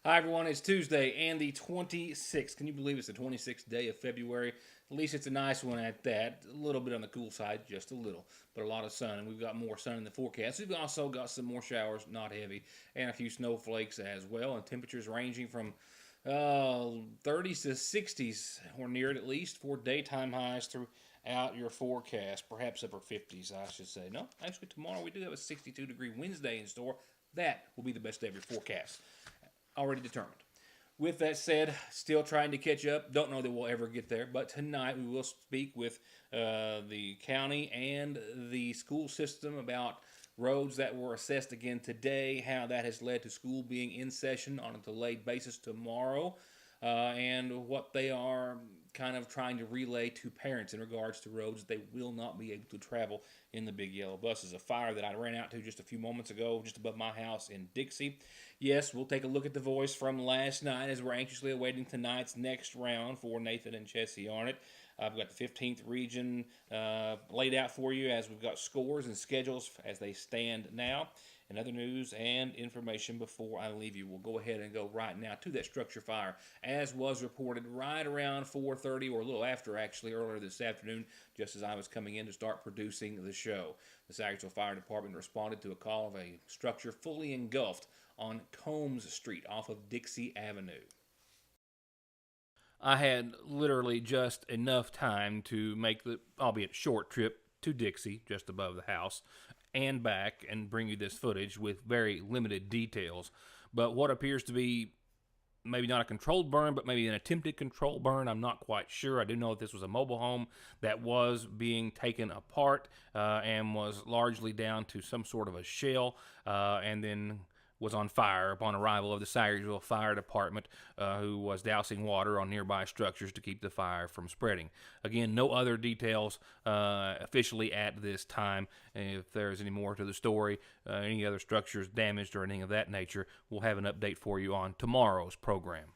Hi, everyone. It's Tuesday and the 26th. Can you believe it's the 26th day of February? At least it's a nice one at that. A little bit on the cool side, just a little, but a lot of sun. And we've got more sun in the forecast. We've also got some more showers, not heavy, and a few snowflakes as well. And temperatures ranging from 30s to 60s, or near it at least, for daytime highs throughout your forecast. Perhaps upper 50s, I should say. No, actually, tomorrow we do have a 62-degree Wednesday in store. That will be the best day of your forecast. Already determined. With that said, still trying to catch up. Don't know that we'll ever get there, but tonight we will speak with the county and the school system about roads that were assessed again today, how that has led to school being in session on a delayed basis tomorrow, and what they are kind of trying to relay to parents in regards to roads they will not be able to travel in the big yellow buses. A fire that I ran out to just a few moments ago, just above my house in Dixie. Yes, we'll take a look at the voice from last night as we're anxiously awaiting tonight's next round for Nathan and Chessie Arnott. I've got the 15th region laid out for you as we've got scores and schedules as they stand now. And other news and information before I leave you. We'll go ahead and go right now to that structure fire, as was reported right around 4:30 or a little after, actually, earlier this afternoon, just as I was coming in to start producing the show. The Sagersville Fire Department responded to a call of a structure fully engulfed on Combs Street off of Dixie Avenue. I had literally just enough time to make the, albeit short, trip to Dixie, just above the house, and back, and bring you this footage with very limited details. But what appears to be maybe not a controlled burn, but maybe an attempted controlled burn. I'm not quite sure. I do know that this was a mobile home that was being taken apart and was largely down to some sort of a shell, and then was on fire upon arrival of the Sagersville Fire Department, who was dousing water on nearby structures to keep the fire from spreading. Again, no other details officially at this time. If there's any more to the story, any other structures damaged or anything of that nature, we'll have an update for you on tomorrow's program.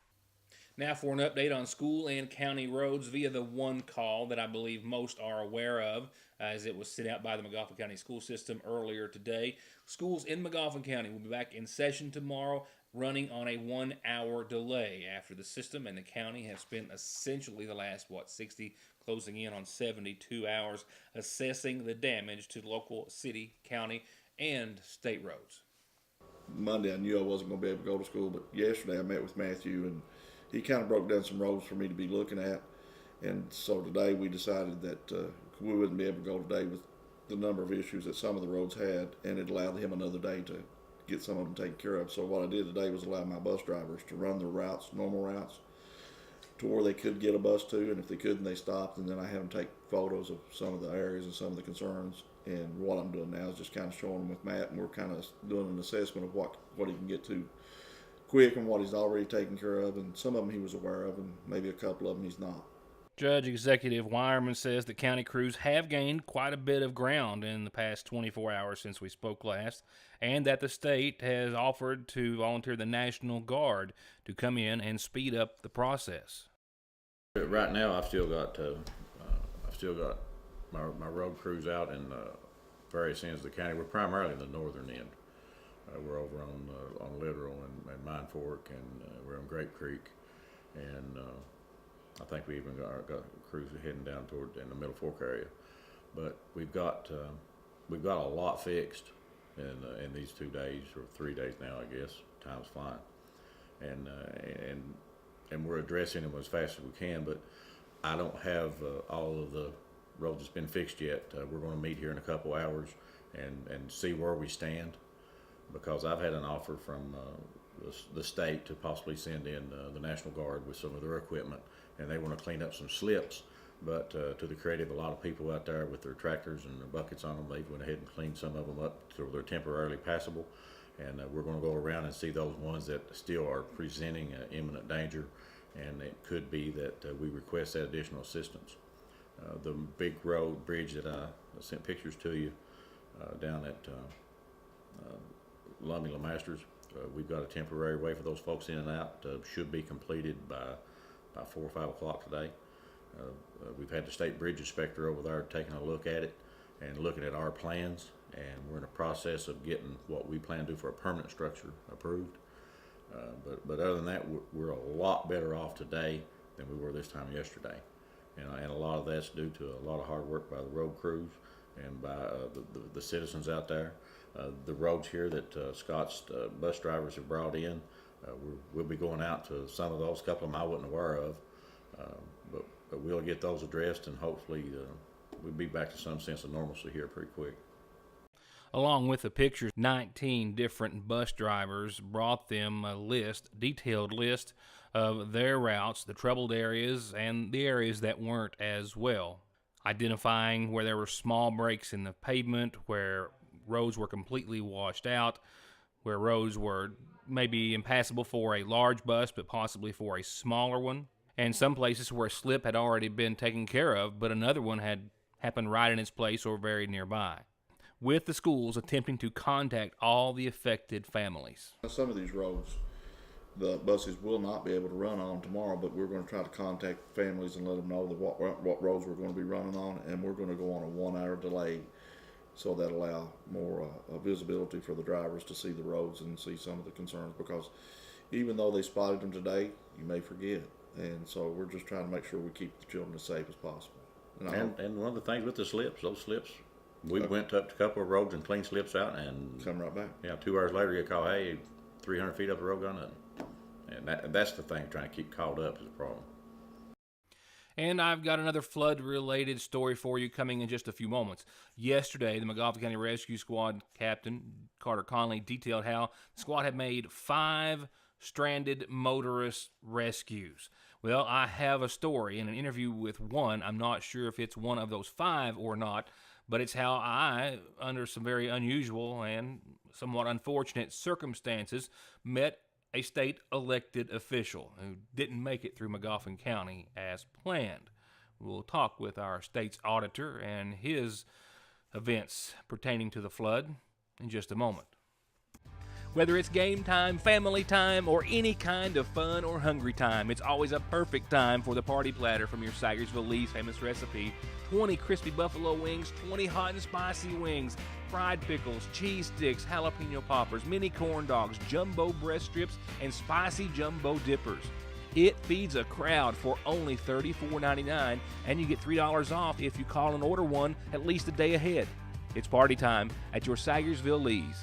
Now for an update on school and county roads via the one call that I believe most are aware of, as it was sent out by the Magoffin County School System earlier today. Schools in Magoffin County will be back in session tomorrow, running on a 1 hour delay after the system and the county have spent essentially the last, 60, closing in on 72 hours, assessing the damage to local, city, county, and state roads. Monday I knew I wasn't going to be able to go to school, but yesterday I met with Matthew and he kind of broke down some roads for me to be looking at. And so today we decided that we wouldn't be able to go today with the number of issues that some of the roads had, and it allowed him another day to get some of them taken care of. So what I did today was allow my bus drivers to run their routes, normal routes, to where they could get a bus to, and if they couldn't, they stopped, and then I have them take photos of some of the areas and some of the concerns. And what I'm doing now is just kind of showing them with Matt, and we're kind of doing an assessment of what he can get to quick and what he's already taken care of, and some of them he was aware of, and maybe a couple of them he's not. Judge Executive Wireman says that county crews have gained quite a bit of ground in the past 24 hours since we spoke last, and that the state has offered to volunteer the National Guard to come in and speed up the process. Right now, I've still got my road crews out in various ends of the county. We're primarily in the northern end. We're over on Literal and Mine Fork, and we're on Grape Creek, and I think we even got crews heading down toward in the Middle Fork area. But we've got a lot fixed in these 2 days or 3 days now, I guess. Time's flying, and we're addressing them as fast as we can. But I don't have all of the roads that's been fixed yet. We're going to meet here in a couple hours and see where we stand, because I've had an offer from the state to possibly send in the National Guard with some of their equipment, and they want to clean up some slips. But to the credit of a lot of people out there with their tractors and their buckets on them, they went ahead and cleaned some of them up so they're temporarily passable. And we're going to go around and see those ones that still are presenting imminent danger, and it could be that we request that additional assistance. The big road bridge that I sent pictures to you down at Lummy LeMasters, we've got a temporary way for those folks in and out. Should be completed by 4 or 5 o'clock today. We've had the state bridge inspector over there taking a look at it and looking at our plans, and we're in the process of getting what we plan to do for a permanent structure approved. But other than that, we're a lot better off today than we were this time yesterday. And a lot of that's due to a lot of hard work by the road crews and by the citizens out there. The roads here that Scott's bus drivers have brought in, we'll be going out to some of those, a couple of them I wasn't aware of. But we'll get those addressed, and hopefully we'll be back to some sense of normalcy here pretty quick. Along with the pictures, 19 different bus drivers brought them a detailed list of their routes, the troubled areas, and the areas that weren't as well, identifying where there were small breaks in the pavement, where roads were completely washed out, where roads were maybe impassable for a large bus, but possibly for a smaller one, and some places where a slip had already been taken care of, but another one had happened right in its place or very nearby, with the schools attempting to contact all the affected families. Some of these roads, the buses will not be able to run on tomorrow, but we're going to try to contact families and let them know that what roads we're going to be running on, and we're going to go on a 1-hour delay, so that allow more visibility for the drivers to see the roads and see some of the concerns, because even though they spotted them today, you may forget, and so we're just trying to make sure we keep the children as safe as possible. And one of the things with the slips, those slips, we went up to a couple of roads and cleaned slips out, and come right back. Yeah, 2 hours later you call, hey, 300 feet up the road, got nothing. And that's the thing, trying to keep caught up is a problem. And I've got another flood-related story for you coming in just a few moments. Yesterday, the McGoffin County Rescue Squad Captain Carter Conley detailed how the squad had made 5 stranded motorist rescues. Well, I have a story and an interview with one. I'm not sure if it's one of those 5 or not, but it's how I, under some very unusual and somewhat unfortunate circumstances, met a state elected official who didn't make it through McGoffin County as planned. We'll talk with our state's auditor and his events pertaining to the flood in just a moment. Whether it's game time, family time, or any kind of fun or hungry time, it's always a perfect time for the party platter from your Sagersville Lee's famous recipe. 20 crispy buffalo wings, 20 hot and spicy wings, fried pickles, cheese sticks, jalapeno poppers, mini corn dogs, jumbo breast strips, and spicy jumbo dippers. It feeds a crowd for only $34.99, and you get $3 off if you call and order one at least a day ahead. It's party time at your Sagersville Lee's.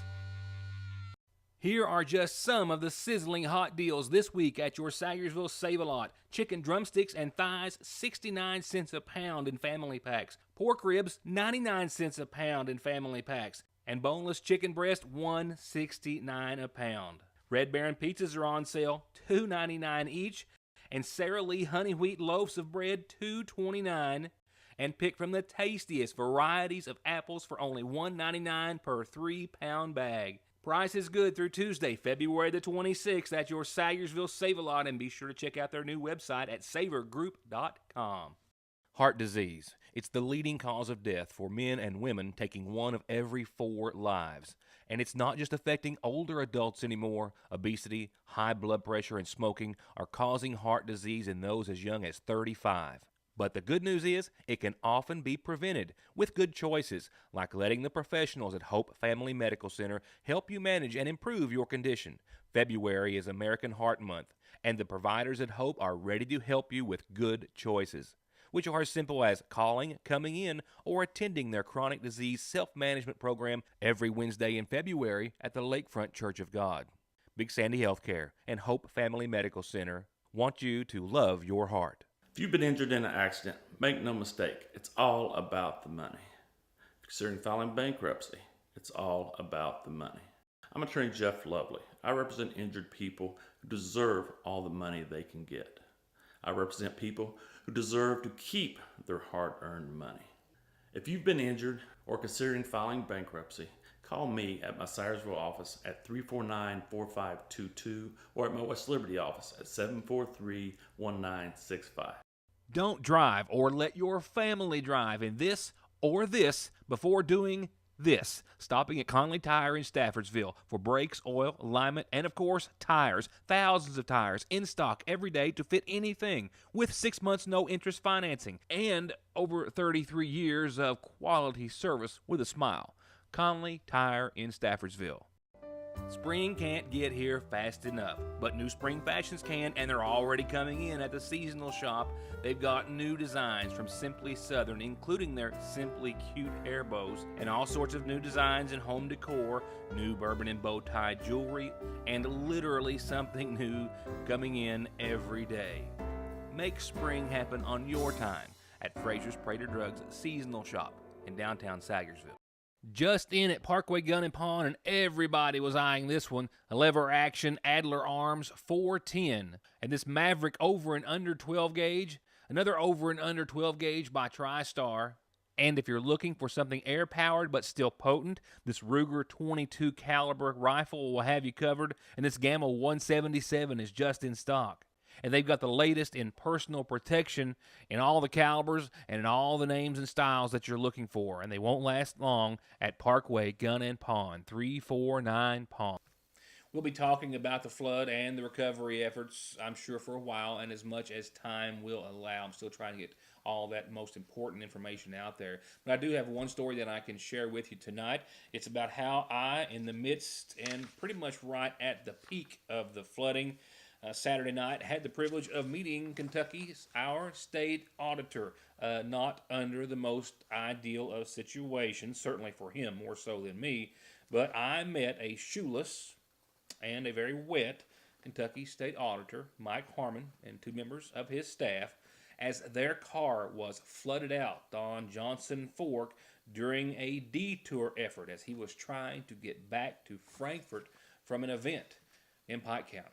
Here are just some of the sizzling hot deals this week at your Sagersville Save-A-Lot. Chicken drumsticks and thighs, 69 cents a pound in family packs. Pork ribs, 99 cents a pound in family packs. And boneless chicken breast, $1.69 a pound. Red Baron pizzas are on sale, $2.99 each. And Sara Lee honey wheat loaves of bread, $2.29. And pick from the tastiest varieties of apples for only $1.99 per 3-pound bag. Price is good through Tuesday, February the 26th at your Sagersville Save-A-Lot, and be sure to check out their new website at savergroup.com. Heart disease. It's the leading cause of death for men and women, taking 1 of every 4 lives. And it's not just affecting older adults anymore. Obesity, high blood pressure, and smoking are causing heart disease in those as young as 35. But the good news is, it can often be prevented with good choices, like letting the professionals at Hope Family Medical Center help you manage and improve your condition. February is American Heart Month, and the providers at Hope are ready to help you with good choices, which are as simple as calling, coming in, or attending their chronic disease self-management program every Wednesday in February at the Lakefront Church of God. Big Sandy Healthcare and Hope Family Medical Center want you to love your heart. If you've been injured in an accident, make no mistake, it's all about the money. Considering filing bankruptcy, it's all about the money. I'm attorney Jeff Lovely. I represent injured people who deserve all the money they can get. I represent people who deserve to keep their hard-earned money. If you've been injured or considering filing bankruptcy, call me at my Sayersville office at 349-4522 or at my West Liberty office at 743-1965. Don't drive or let your family drive in this or this before doing this. Stopping at Conley Tire in Staffordsville for brakes, oil, alignment, and of course, tires. Thousands of tires in stock every day to fit anything with 6 months no interest financing and over 33 years of quality service with a smile. Conley Tire in Staffordsville. Spring can't get here fast enough, but new spring fashions can, and they're already coming in at the seasonal shop. They've got new designs from Simply Southern, including their Simply Cute hair bows, and all sorts of new designs in home decor, new bourbon and bow tie jewelry, and literally something new coming in every day. Make spring happen on your time at Fraser's Prater Drugs seasonal shop in downtown Sagersville. Just in at Parkway Gun and Pawn, and everybody was eyeing this one, a lever action Adler Arms 410. And this Maverick over and under 12 gauge, another over and under 12 gauge by TriStar. And if you're looking for something air powered but still potent, this Ruger 22 caliber rifle will have you covered, and this Gamma 177 is just in stock. And they've got the latest in personal protection in all the calibers and in all the names and styles that you're looking for. And they won't last long at Parkway Gun and Pawn, 349 Pawn. We'll be talking about the flood and the recovery efforts, I'm sure, for a while, and as much as time will allow. I'm still trying to get all that most important information out there. But I do have one story that I can share with you tonight. It's about how I, in the midst and pretty much right at the peak of the flooding, Saturday night, had the privilege of meeting Kentucky's, our state auditor, not under the most ideal of situations, certainly for him more so than me, but I met a shoeless and a very wet Kentucky state auditor, Mike Harmon, and two members of his staff, as their car was flooded out on Johnson Fork during a detour effort as he was trying to get back to Frankfort from an event in Pike County.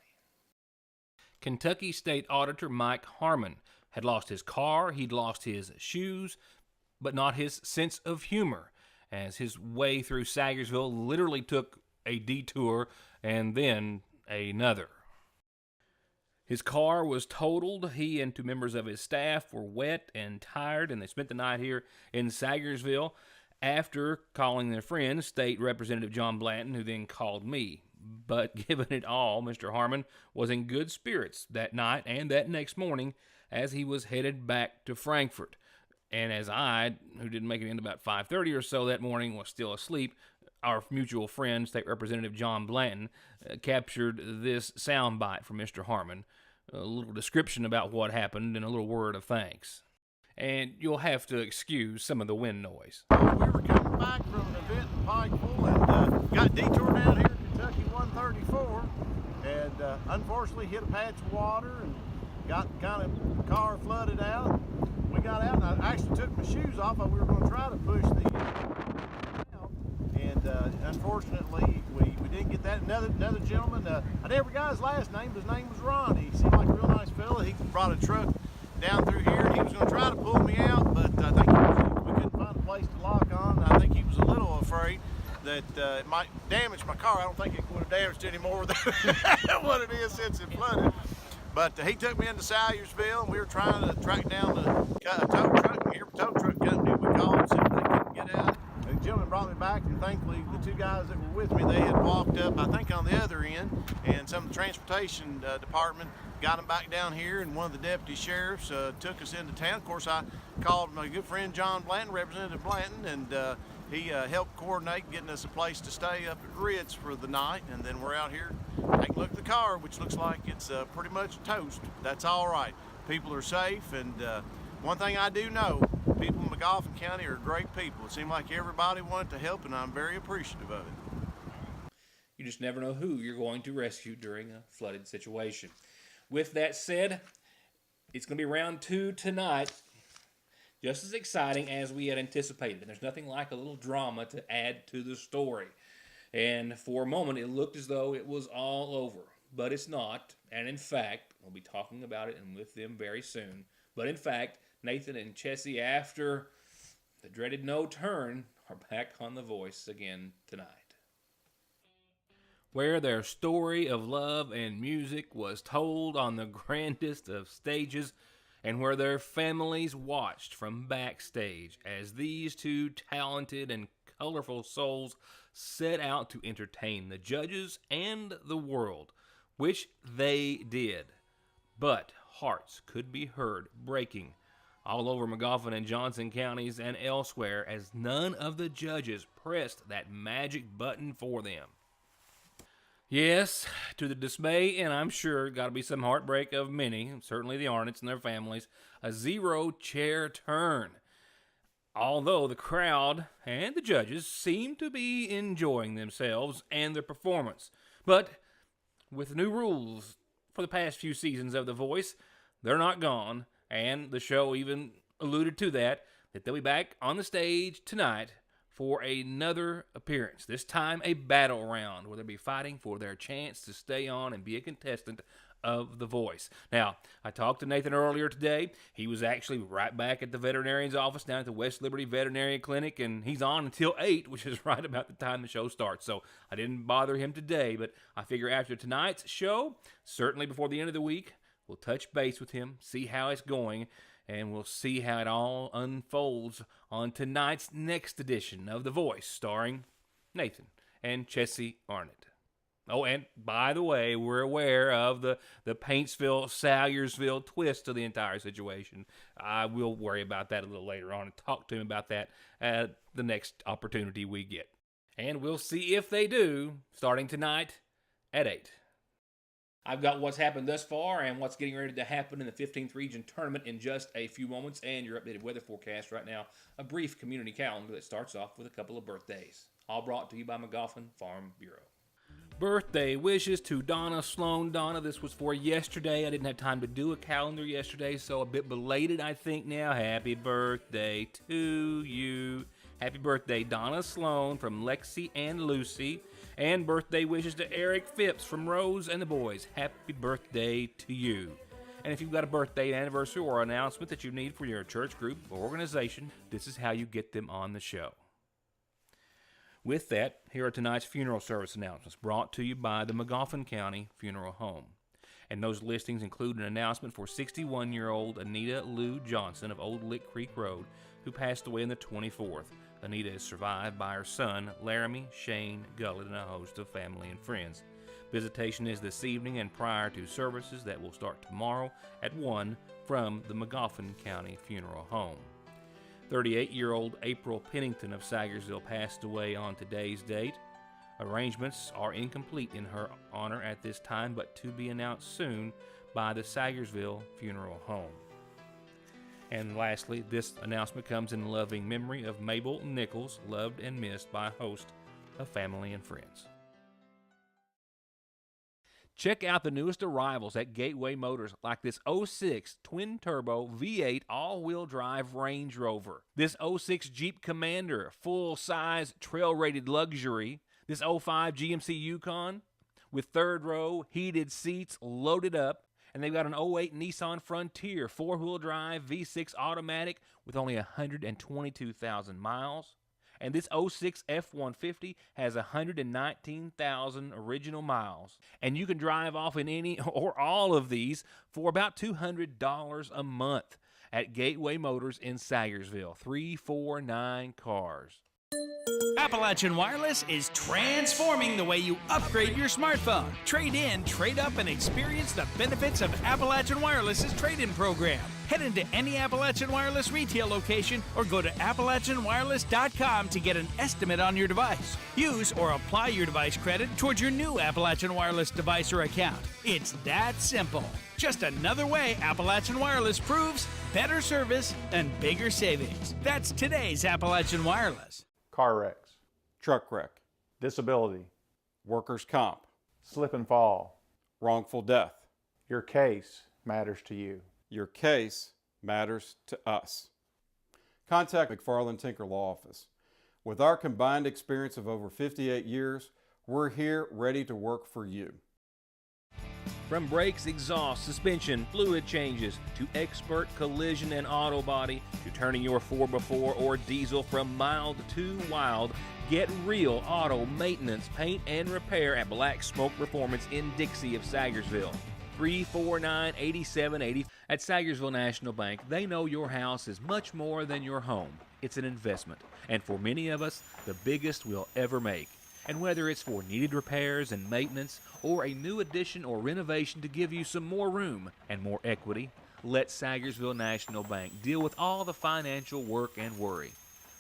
Kentucky State Auditor Mike Harmon had lost his car, he'd lost his shoes, but not his sense of humor, as his way through Sagersville literally took a detour and then another. His car was totaled. He and two members of his staff were wet and tired, and they spent the night here in Sagersville after calling their friend, State Representative John Blanton, who then called me. But given it all, Mr. Harmon was in good spirits that night and that next morning as he was headed back to Frankfort. And as I, who didn't make it in about 5:30 or so that morning, was still asleep, our mutual friend, State Representative John Blanton, captured this soundbite from Mr. Harmon, a little description about what happened and a little word of thanks. And you'll have to excuse some of the wind noise. We were coming back from an event in Pikeville and got detoured down here at Kentucky 134 and unfortunately hit a patch of water and got kind of car flooded out. We got out and I actually took my shoes off. We were going to try to push the out, and unfortunately we didn't get that. Another gentleman, I never got his last name, but his name was Ronnie. He seemed like a real nice fella. He brought a truck down through here and he was going to try to pull me out, but I think we couldn't find a place to lock on. I think he was a little afraid that it might damage my car. I don't think it would have damaged any more than what it is since it flooded. But he took me into Salyersville and we were trying to track down a tow truck. And here, tow truck company we called and said they couldn't get out. The gentleman brought me back, and thankfully the two guys that were with me, they had walked up, I think on the other end, and some of the transportation department got them back down here, and one of the deputy sheriffs took us into town. Of course, I called my good friend John Blanton, Representative Blanton, and he helped coordinate getting us a place to stay up at Ritz for the night, and then we're out here taking a look at the car, which looks like it's pretty much toast. That's all right. People are safe, and one thing I do know, people in McGoffin County are great people. It seemed like everybody wanted to help, and I'm very appreciative of it. You just never know who you're going to rescue during a flooded situation. With that said, it's going to be round 2 tonight. Just as exciting as we had anticipated. And there's nothing like a little drama to add to the story. And for a moment, it looked as though it was all over. But it's not. And in fact, we'll be talking about it and with them very soon. But in fact, Nathan and Chessie, after the dreaded no turn, are back on The Voice again tonight, where their story of love and music was told on the grandest of stages, and where their families watched from backstage as these two talented and colorful souls set out to entertain the judges and the world, which they did. But hearts could be heard breaking all over McGoffin and Johnson counties and elsewhere as none of the judges pressed that magic button for them. Yes, to the dismay, and I'm sure got to be some heartbreak of many, certainly the Arnotts and their families, a 0-chair turn. Although the crowd and the judges seem to be enjoying themselves and their performance. But with new rules for the past few seasons of The Voice, they're not gone, and the show even alluded to that they'll be back on the stage tonight for another appearance. This time a battle round where they'll be fighting for their chance to stay on and be a contestant of The Voice. Now, I talked to Nathan earlier today. He was actually right back at the veterinarian's office down at the West Liberty Veterinary Clinic, and he's on until 8, which is right about the time the show starts. So I didn't bother him today, but I figure after tonight's show, certainly before the end of the week, we'll touch base with him, see how it's going, and we'll see how it all unfolds on tonight's next edition of The Voice, starring Nathan and Chessie Arnott. Oh, and by the way, we're aware of the Paintsville-Salyersville twist to the entire situation. I will worry about that a little later on and talk to him about that at the next opportunity we get. And we'll see if they do, starting tonight at 8. I've got what's happened thus far and what's getting ready to happen in the 15th Region Tournament in just a few moments, and your updated weather forecast right now. A brief community calendar that starts off with a couple of birthdays. All brought to you by McGoffin Farm Bureau. Birthday wishes to Donna Sloan. Donna, this was for yesterday. I didn't have time to do a calendar yesterday, so a bit belated, I think, now. Happy birthday to you. Happy birthday, Donna Sloan from Lexi and Lucy. And birthday wishes to Eric Phipps from Rose and the boys. Happy birthday to you. And if you've got a birthday, anniversary, or announcement that you need for your church group or organization, this is how you get them on the show. With that, here are tonight's funeral service announcements brought to you by the McGoffin County Funeral Home. And those listings include an announcement for 61-year-old Anita Lou Johnson of Old Lick Creek Road, who passed away on the 24th. Anita is survived by her son, Laramie Shane Gullett, and a host of family and friends. Visitation is this evening and prior to services that will start tomorrow at 1 from the McGoffin County Funeral Home. 38-year-old April Pennington of Sagersville passed away on today's date. Arrangements are incomplete in her honor at this time, but to be announced soon by the Sagersville Funeral Home. And lastly, this announcement comes in loving memory of Mabel Nichols, loved and missed by a host of family and friends. Check out the newest arrivals at Gateway Motors, like this 06 twin-turbo V8 all-wheel drive Range Rover, this 06 Jeep Commander, full-size trail-rated luxury, this 05 GMC Yukon with third-row heated seats loaded up, and they've got an 08 Nissan Frontier four-wheel drive V6 automatic with only 122,000 miles. And this 06 F-150 has 119,000 original miles. And you can drive off in any or all of these for about $200 a month at Gateway Motors in Sagersville. 349 cars. Appalachian Wireless is transforming the way you upgrade your smartphone. Trade in, trade up, and experience the benefits of Appalachian Wireless's trade-in program. Head into any Appalachian Wireless retail location or go to AppalachianWireless.com to get an estimate on your device. Use or apply your device credit towards your new Appalachian Wireless device or account. It's that simple. Just another way Appalachian Wireless proves better service and bigger savings. That's today's Appalachian Wireless. Car wrecks, truck wreck, disability, workers' comp, slip and fall, wrongful death. Your case matters to you. Your case matters to us. Contact McFarland Tinker Law Office. With our combined experience of over 58 years, we're here ready to work for you. From brakes, exhaust, suspension, fluid changes, to expert collision and auto body, to turning your 4x4 or diesel from mild to wild, get real auto maintenance, paint, and repair at Black Smoke Performance in Dixie of Sagersville. 349-8780. At Sagersville National Bank, they know your house is much more than your home. It's an investment, and for many of us, the biggest we'll ever make. And whether it's for needed repairs and maintenance, or a new addition or renovation to give you some more room and more equity, let Sagersville National Bank deal with all the financial work and worry.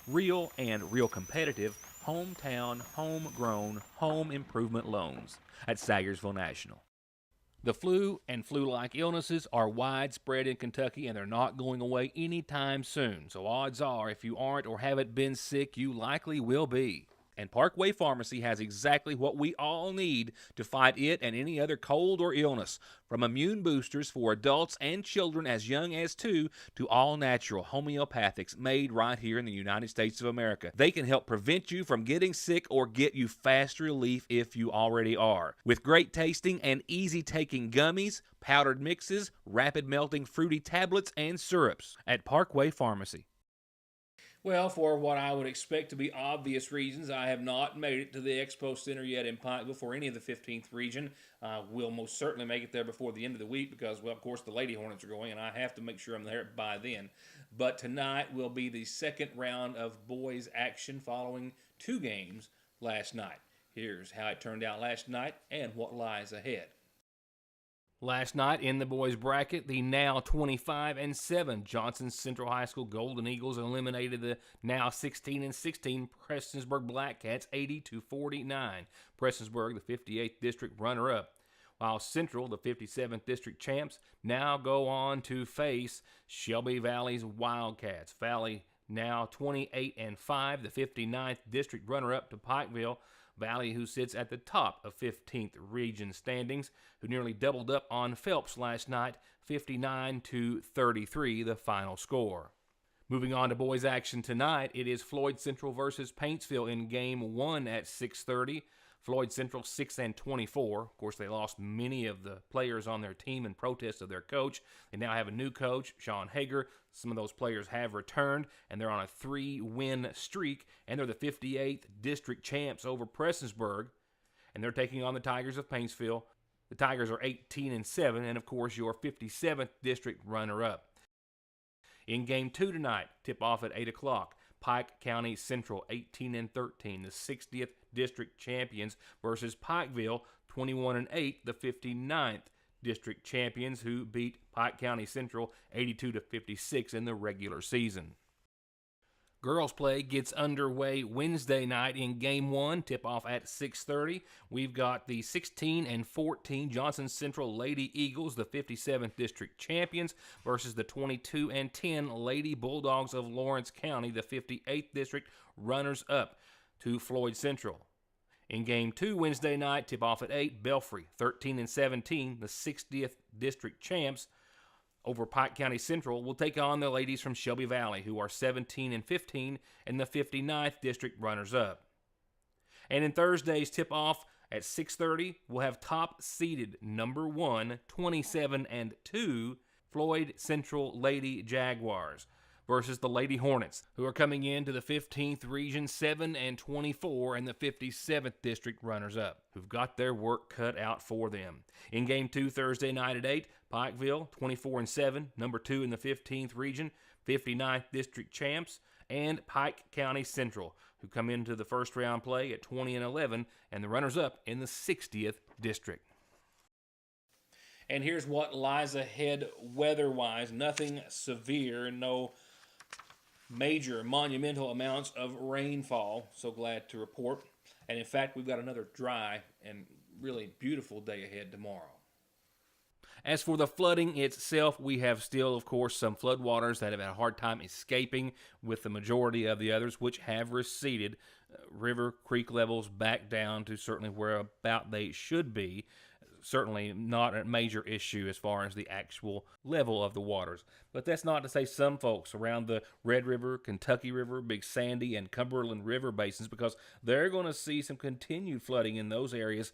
Real and real competitive hometown, homegrown, home improvement loans at Sayersville National. The flu and flu-like illnesses are widespread in Kentucky, and they're not going away anytime soon. So odds are, if you aren't or haven't been sick, you likely will be. And Parkway Pharmacy has exactly what we all need to fight it and any other cold or illness. From immune boosters for adults and children as young as 2 to all natural homeopathics made right here in the United States of America. They can help prevent you from getting sick or get you fast relief if you already are. With great tasting and easy taking gummies, powdered mixes, rapid melting fruity tablets, and syrups at Parkway Pharmacy. Well, for what I would expect to be obvious reasons, I have not made it to the Expo Center yet in Pikeville for any of the 15th region. We'll most certainly make it there before the end of the week because, well, of course, the Lady Hornets are going, and I have to make sure I'm there by then. But tonight will be the second round of boys action following 2 games last night. Here's how it turned out last night and what lies ahead. Last night in the boys bracket, the now 25-7 Johnson Central High School Golden Eagles eliminated the now 16-16 Prestonsburg Blackcats 80-49. Prestonsburg, the 58th district runner-up, while Central, the 57th district champs, now go on to face Shelby Valley's Wildcats. Valley now 28-5, the 59th district runner-up to Pikeville. Valley, who sits at the top of 15th region standings, who nearly doubled up on Phelps last night, 59-33, the final score. Moving on to boys action tonight, it is Floyd Central versus Paintsville in Game 1 at 6:30. Floyd Central 6-24. Of course, they lost many of the players on their team in protest of their coach. They now have a new coach, Sean Hager. Some of those players have returned, and they're on a 3-win streak, and they're the 58th district champs over Prestonsburg, and they're taking on the Tigers of Paintsville. The Tigers are 18-7, and of course, your 57th district runner-up. In Game 2 tonight, tip-off at 8 o'clock. Pike County Central 18-13, the 60th district champions versus Pikeville 21-8, the 59th district champions who beat Pike County Central 82-56 in the regular season. Girls play gets underway Wednesday night in Game 1, tip-off at 6:30. We've got the 16-14 Johnson Central Lady Eagles, the 57th district champions, versus the 22-10 Lady Bulldogs of Lawrence County, the 58th district runners-up to Floyd Central. In Game 2 Wednesday night, tip-off at 8, Belfry 13-17, the 60th district champs, over Pike County Central, will take on the ladies from Shelby Valley, who are 17-15 and the 59th district runners-up. And in Thursday's tip-off at 6:30, we'll have top-seeded number 1, 27-2, Floyd Central Lady Jaguars versus the Lady Hornets, who are coming into the 15th region 7-24 and the 57th district runners-up, who've got their work cut out for them. In Game 2 Thursday night at 8, Pikeville 24-7, number 2 in the 15th region, 59th district champs, and Pike County Central, who come into the first round play at 20-11 and the runners-up in the 60th district. And here's what lies ahead weather-wise. Nothing severe, no major monumental amounts of rainfall. So glad to report. And in fact, we've got another dry and really beautiful day ahead tomorrow. As for the flooding itself, we have still, of course, some floodwaters that have had a hard time escaping, with the majority of the others which have receded. River, creek levels back down to certainly where about they should be. Certainly not a major issue as far as the actual level of the waters. But that's not to say some folks around the Red River, Kentucky River, Big Sandy, and Cumberland River basins, because they're going to see some continued flooding in those areas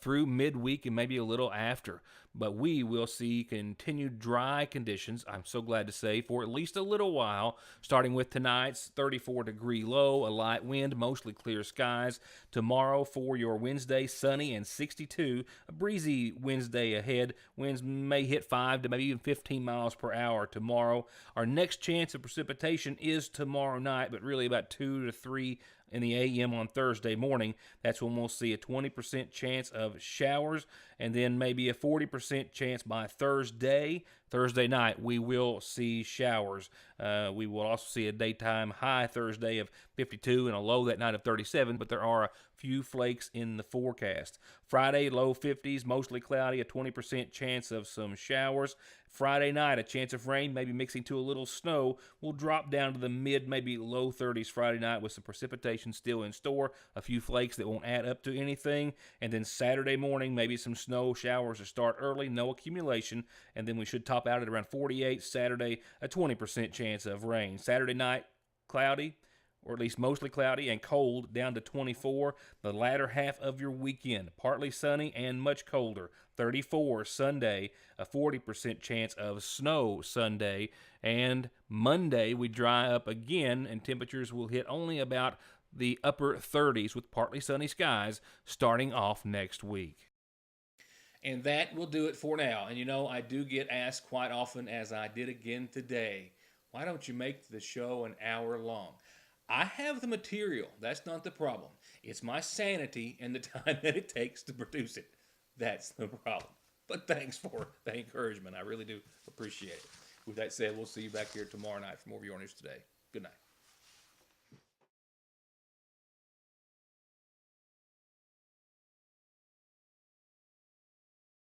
through midweek and maybe a little after. But we will see continued dry conditions, I'm so glad to say, for at least a little while, starting with tonight's 34-degree low, a light wind, mostly clear skies. Tomorrow for your Wednesday, sunny and 62, a breezy Wednesday ahead. Winds may hit 5 to maybe even 15 miles per hour tomorrow. Our next chance of precipitation is tomorrow night, but really about 2 to 3 in the a.m. on Thursday morning. That's when we'll see a 20% chance of showers, and then maybe a 40% chance by Thursday, Thursday night, we will see showers. We will also see a daytime high Thursday of 52 and a low that night of 37, but there are a few flakes in the forecast. Friday, low 50s, mostly cloudy, a 20% chance of some showers. Friday night, a chance of rain, maybe mixing to a little snow. Will drop down to the mid, maybe low 30s Friday night with some precipitation still in store. A few flakes that won't add up to anything. And then Saturday morning, maybe some snow showers to start early, no accumulation. And then we should top out at around 48. Saturday, a 20% chance of rain. Saturday night, cloudy, or at least mostly cloudy and cold, down to 24. The latter half of your weekend, partly sunny and much colder. 34 Sunday, a 40% chance of snow Sunday. And Monday, we dry up again, and temperatures will hit only about the upper 30s with partly sunny skies starting off next week. And that will do it for now. And you know, I do get asked quite often, as I did again today, why don't you make the show an hour long? I have the material. That's not the problem. It's my sanity and the time that it takes to produce it. That's the problem. But thanks for the encouragement. I really do appreciate it. With that said, we'll see you back here tomorrow night for more of Your News Today. Good night.